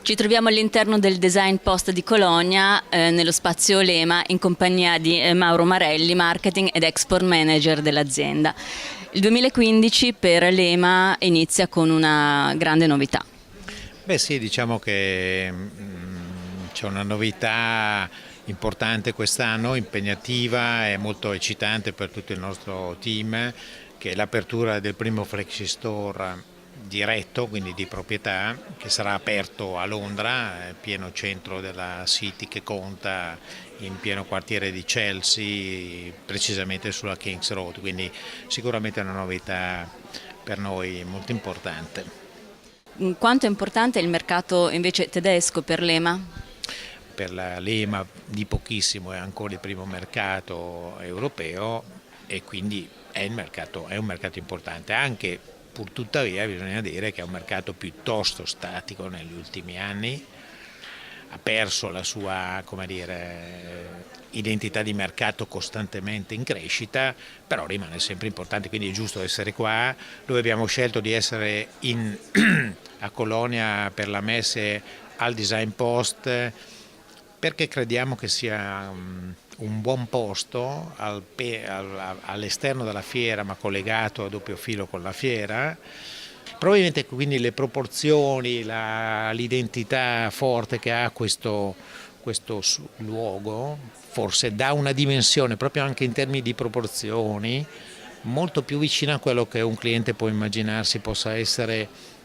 Ci troviamo all'interno del Design Post di Cologna, nello spazio Lema, in compagnia di Mauro Marelli, Marketing ed Export Manager dell'azienda. Il 2015 per Lema inizia con una grande novità. Beh sì, diciamo che c'è una novità importante quest'anno, impegnativa e molto eccitante per tutto il nostro team, che è l'apertura del primo Flexi Store diretto, quindi di proprietà, che sarà aperto a Londra, pieno centro della City che conta, in pieno quartiere di Chelsea, precisamente sulla Kings Road, quindi sicuramente è una novità per noi molto importante. Quanto è importante il mercato invece tedesco per Lema? Per la Lema di pochissimo, è ancora il primo mercato europeo e quindi è un mercato importante, anche pur tuttavia bisogna dire che è un mercato piuttosto statico negli ultimi anni, ha perso la sua, come dire, identità di mercato costantemente in crescita, però rimane sempre importante, quindi è giusto essere qua. Noi abbiamo scelto di essere a Colonia per la messe al Design Post perché crediamo che sia un buon posto all'esterno della fiera, ma collegato a doppio filo con la fiera. Probabilmente quindi le proporzioni, l'identità forte che ha questo luogo, forse dà una dimensione, proprio anche in termini di proporzioni, molto più vicina a quello che un cliente può immaginarsi possa essere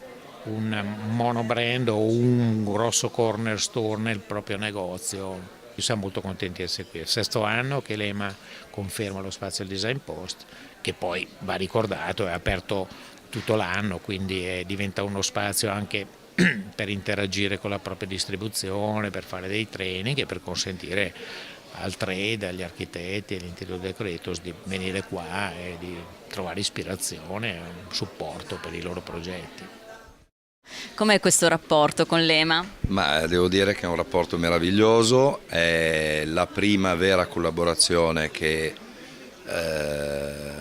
un monobrand o un grosso corner store nel proprio negozio. Siamo molto contenti di essere qui. È il sesto anno che Lema conferma lo spazio al Design Post, che poi va ricordato, è aperto tutto l'anno, quindi diventa uno spazio anche per interagire con la propria distribuzione, per fare dei training e per consentire al trade, agli architetti, agli interior decorators di venire qua e di trovare ispirazione e un supporto per i loro progetti. Com'è questo rapporto con Lema? Ma devo dire che è un rapporto meraviglioso, è la prima vera collaborazione che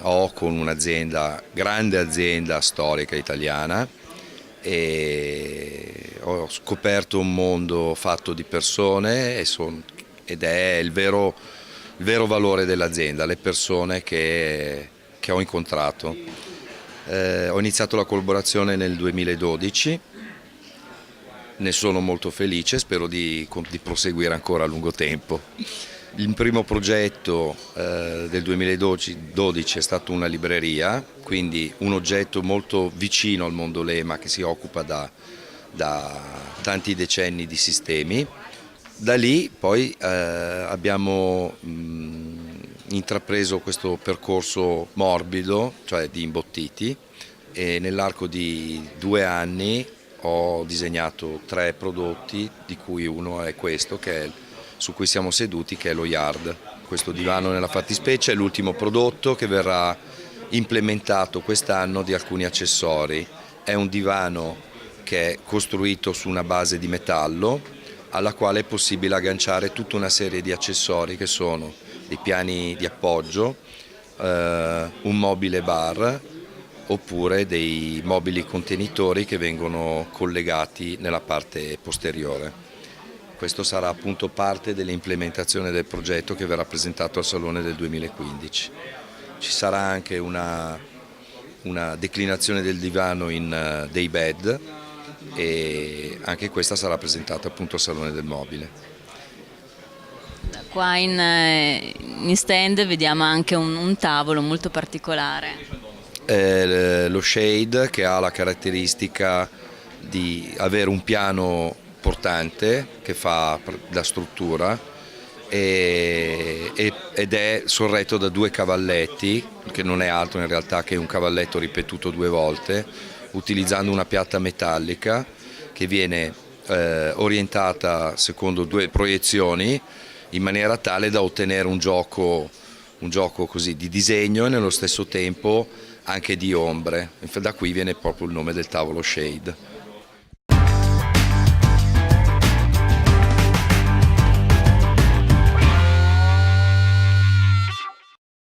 ho con un'azienda, grande azienda storica italiana, e ho scoperto un mondo fatto di persone ed è il vero valore dell'azienda, le persone che ho incontrato. Ho iniziato la collaborazione nel 2012, ne sono molto felice, spero di proseguire ancora a lungo tempo. Il primo progetto del 2012 è stato una libreria, quindi un oggetto molto vicino al mondo Lema che si occupa da tanti decenni di sistemi. Da lì poi abbiamo intrapreso questo percorso morbido, cioè di imbottiti, e nell'arco di 2 anni ho disegnato 3 prodotti, di cui uno è questo, su cui siamo seduti, che è lo Yard. Questo divano nella fattispecie è l'ultimo prodotto che verrà implementato quest'anno di alcuni accessori. È un divano che è costruito su una base di metallo, alla quale è possibile agganciare tutta una serie di accessori che sono dei piani di appoggio, un mobile bar oppure dei mobili contenitori che vengono collegati nella parte posteriore. Questo sarà appunto parte dell'implementazione del progetto che verrà presentato al Salone del 2015. Ci sarà anche una declinazione del divano in day bed e anche questa sarà presentata appunto al Salone del Mobile. Qua in stand vediamo anche un tavolo molto particolare. Lo Shade, che ha la caratteristica di avere un piano portante che fa da struttura ed è sorretto da 2 cavalletti, che non è altro in realtà che un cavalletto ripetuto 2 volte, utilizzando una piatta metallica che viene orientata secondo 2 proiezioni in maniera tale da ottenere un gioco così di disegno e nello stesso tempo anche di ombre. Da qui viene proprio il nome del tavolo Shade.